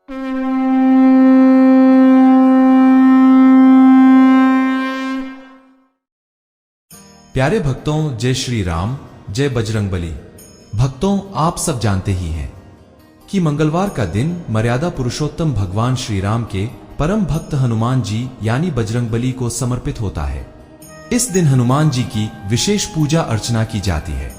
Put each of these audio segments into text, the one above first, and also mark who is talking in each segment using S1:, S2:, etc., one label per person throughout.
S1: प्यारे भक्तों, जय श्री राम, जय बजरंगबली। भक्तों, आप सब जानते ही हैं कि मंगलवार का दिन मर्यादा पुरुषोत्तम भगवान श्री राम के परम भक्त हनुमान जी यानी बजरंगबली को समर्पित होता है। इस दिन हनुमान जी की विशेष पूजा अर्चना की जाती है।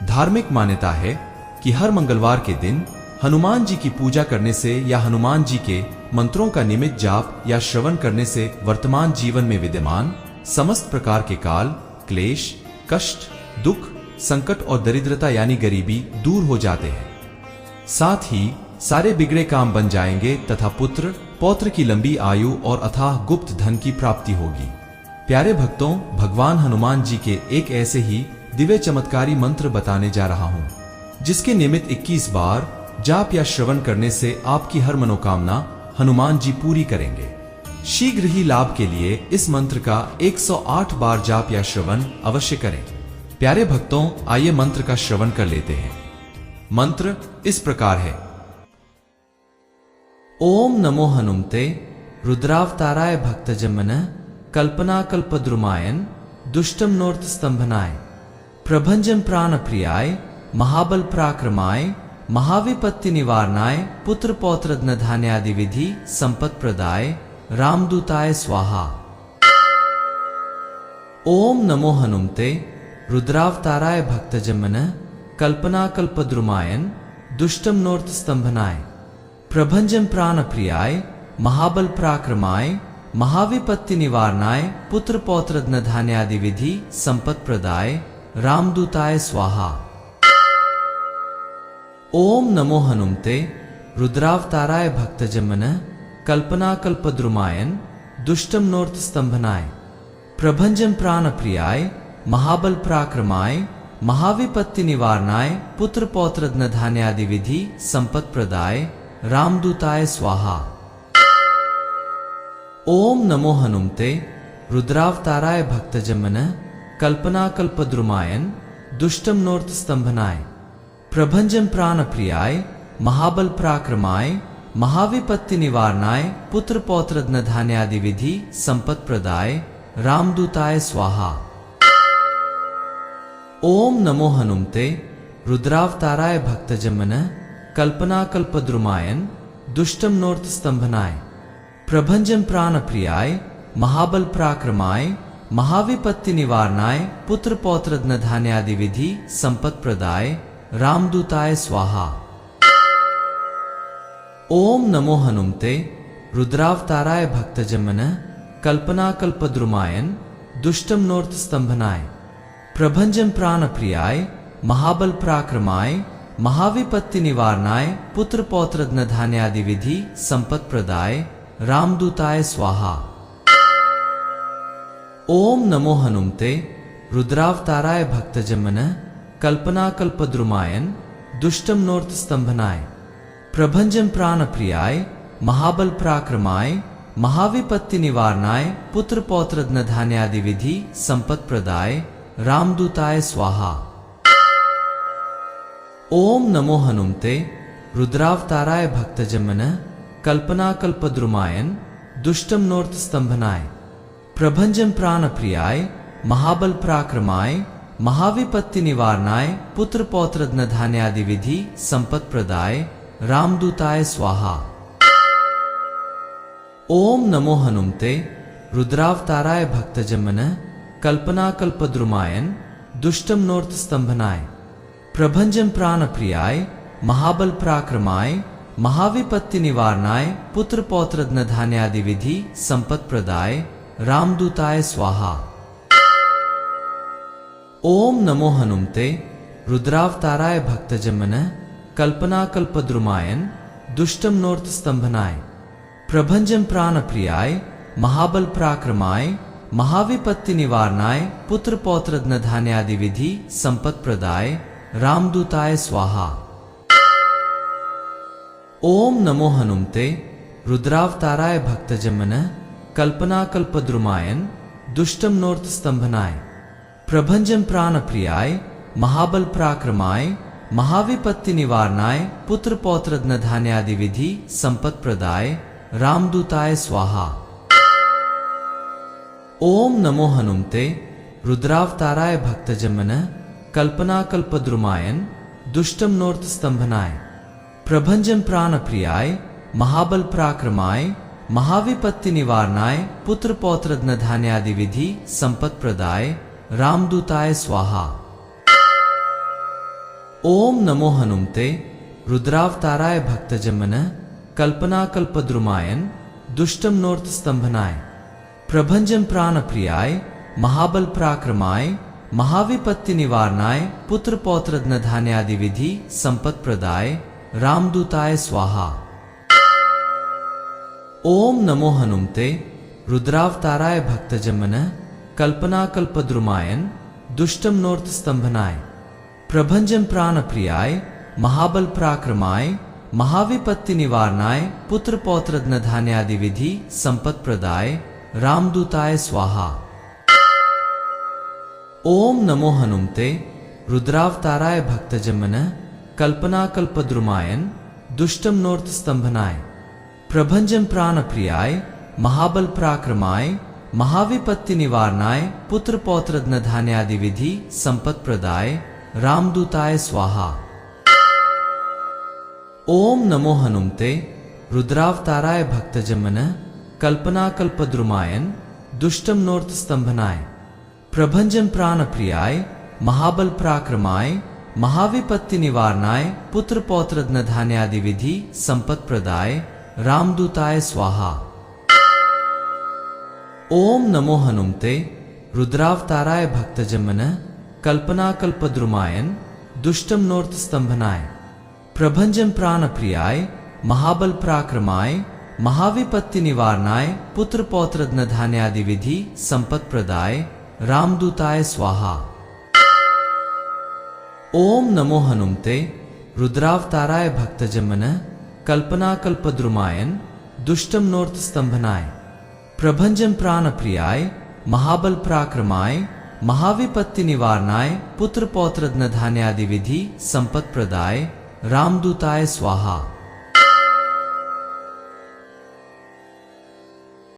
S1: धार्मिक मान्यता है कि हर मंगलवार के दिन हनुमान जी की पूजा करने से या हनुमान जी के मंत्रों का नियमित जाप या श्रवण करने से वर्तमान जीवन में विद्यमान समस्त प्रकार के काल, क्लेश, कष्ट, दुख, संकट और दरिद्रता यानी गरीबी दूर हो जाते हैं। साथ ही सारे बिगड़े काम बन जाएंगे तथा पुत्र पौत्र की लंबी आयु और अथाह गुप्त धन की प्राप्ति होगी। प्यारे भक्तों, भगवान हनुमान जी के एक ऐसे ही दिव्य चमत्कारी मंत्र बताने जा रहा हूँ, जिसके निमित्त 21 बार जाप या श्रवण करने से आपकी हर मनोकामना हनुमान जी पूरी करेंगे। शीघ्र ही लाभ के लिए इस मंत्र का 108 बार जाप या श्रवण अवश्य करें। प्यारे भक्तों, आइए मंत्र का श्रवण कर लेते हैं। मंत्र इस प्रकार है। ओम नमो हनुमते रुद्रावताराय भक्तजमन कल्पना कल्पद्रुमायन दुष्टम नोर्त स्तंभनाय प्रभंजन प्राण प्रियाय महाबल पराक्रमाय महाविपत्ति निवारणाय पुत्र पौत्र धान्यादि विधि संपत् प्रदाय रामदूताय स्वाहा। ओम नमो हनुमते रुद्रावताराय भक्तजमन कल्पना कल्पद्रुमायन दुष्टम नोर्त स्तंभनाय प्रभंजन प्राण प्रियाय महाबल पराक्रमाय महाविपत्ति निवारणाय पुत्र पौत्र धान्यादि विधि संपत् प्रदाय रामदूताय स्वाहा। ओम नमो हनुमते रुद्रावताराय भक्तजमन कल्पना कल्पद्रुमायन दुष्टम नोर्त स्तंभनाय प्रभंजन प्राण प्रियाय महाबल पराक्रमाय महाविपत्ति निवारणाय पुत्र पौत्र धान्यादि विधि संपत् प्रदाय रामदूताय स्वाहा। ओम नमो हनुमते रुद्रावताराय भक्तजमन कल्पना कल्पद्रुमायन दुष्टम नोर्त स्तंभनाय प्रभंजन प्राण प्रियाय महाबल पराक्रमाय महाविपत्ति निवारणाय पुत्र पौत्र धान्यादि विधि संपत् प्रदाय रामदूताय स्वाहा। ओम नमो हनुमते रुद्रावताराय भक्तजमन कल्पना कल्पद्रुमायन दुष्टम नोर्त स्तंभनाय प्रभंजन प्राण प्रियाय महाबल पराक्रमाय महाविपत्ति निवारणाय पुत्र पौत्र धान्यादि विधि संपत् प्रदाय रामदूताय स्वाहा। ओम नमो हनुमते रुद्रावताराय भक्तजमन कल्पना कल्पद्रुमायन दुष्टम नोर्त स्तंभनाय प्रभंजन प्राण प्रियाय महाबल पराक्रमाय महाविपत्ति निवारणाय पुत्र पौत्र धान्यादि विधि संपत् प्रदाय रामदूताय स्वाहा। ओम नमो हनुमते रुद्रावताराय भक्तजमन कल्पना कल्पद्रुमायन दुष्टम नोर्त स्तंभनाय प्रभंजन प्राण प्रियाय महाबल पराक्रमाय महाविपत्ति निवारणाय पुत्र पौत्र धान्यादि विधि संपत् प्रदाय रामदूताय स्वाहा। ओम नमो हनुमते रुद्रावताराय भक्तजमन कल्पना कल्पद्रुमायन दुष्टम नोर्त स्तंभनाय प्रभंजन प्राण प्रियाय महाबल पराक्रमाय महाविपत्ति निवारणाय पुत्र पौत्र धान्यादि विधि संपत् प्रदाय रामदूताय स्वाहा। ओम नमो हनुमते रुद्रावताराय भक्तजमन कल्पना कल्पद्रुमायन दुष्टम नोर्त स्तंभनाय प्रभंजन प्राण प्रियाय महाबल पराक्रमाय महाविपत्ति निवारणाय पुत्र पौत्र धान्यादि विधि संपत् प्रदाय रामदूताय स्वाहा। ओम नमो हनुमते रुद्रावताराय भक्तजमन कल्पना कल्पद्रुमायन दुष्टम नोर्त स्तंभनाय प्रभंजन प्राण प्रियाय महाबल पराक्रमाय महाविपत्ति निवारणाय पुत्र पौत्र धान्यादि विधि संपत् प्रदाय रामदूताय स्वाहा। ओम नमो हनुमते रुद्रावताराय भक्तजमन कल्पना कल्पद्रुमायन दुष्टम नोर्त स्तंभनाय प्रभंजन प्राण प्रियाय महाबल पराक्रमाय महाविपत्ति निवारणाय पुत्र पौत्र धान्यादि विधि संपत् प्रदाय रामदूताय स्वाहा। ओम नमो हनुमते रुद्रावताराय भक्तजमन कल्पना कल्पद्रुमायन दुष्टम नोर्त स्तंभनाय प्रभंजन प्राण प्रियाय महाबल पराक्रमाय महाविपत्ति निवारणाय पुत्र पौत्र धान्यादि विधि संपत् प्रदाय रामदूताय स्वाहा। ओम नमो हनुमते रुद्रावताराय भक्तजमन कल्पना कल्पद्रुमायन दुष्टम नोर्त स्तंभनाय प्रभंजन प्राण प्रियाय महाबल पराक्रमाय महाविपत्ति निवारणाय पुत्र पौत्र धान्यादि विधि संपत् प्रदाय रामदूताय स्वाहा। ओम नमो हनुमते रुद्रावताराय भक्तजमन कल्पना कल्पद्रुमायन दुष्टम नोर्त स्तंभनाय प्रभंजन प्राण प्रियाय महाबल पराक्रमाय महाविपत्ति निवारणाय पुत्र पौत्र धान्यादि विधि संपत् प्रदाय रामदूताय स्वाहा। ओम नमो हनुमते रुद्रावताराय भक्तजमन कल्पना कल्पद्रुमायन दुष्टम नोर्त स्तंभनाय प्रभंजन प्राण प्रियाय महाबल पराक्रमाय महाविपत्ति निवारणाय पुत्र पौत्र धान्यादि विधि संपत् प्रदाय रामदूताय स्वाहा। ओम नमो हनुमते रुद्रावताराय भक्तजमन कल्पना कल्पद्रुमायन दुष्टम नोर्त स्तंभनाय प्रभंजन प्राण प्रियाय महाबल पराक्रमाय महाविपत्ति निवारणाय पुत्र पौत्र धान्यादि विधि संपत् प्रदाय रामदूताय स्वाहा। ओम नमो हनुमते रुद्रावताराय भक्तजमन कल्पना कल्पद्रुमायन दुष्टम नोर्त स्तंभनाय प्रभंजन प्राण प्रियाय महाबल पराक्रमाय महाविपत्ति निवारणाय पुत्र पौत्र धान्यादि विधि संपत् प्रदाय रामदूताय स्वाहा। ओम नमो हनुमते रुद्रावताराय भक्तजमन कल्पना कल्पद्रुमायन दुष्टम नोर्त स्तंभनाय प्रभंजन प्राण प्रियाय महाबल पराक्रमाय महाविपत्ति निवारणाय पुत्र पौत्र धान्यादि विधि संपत् प्रदाय रामदूताय स्वाहा।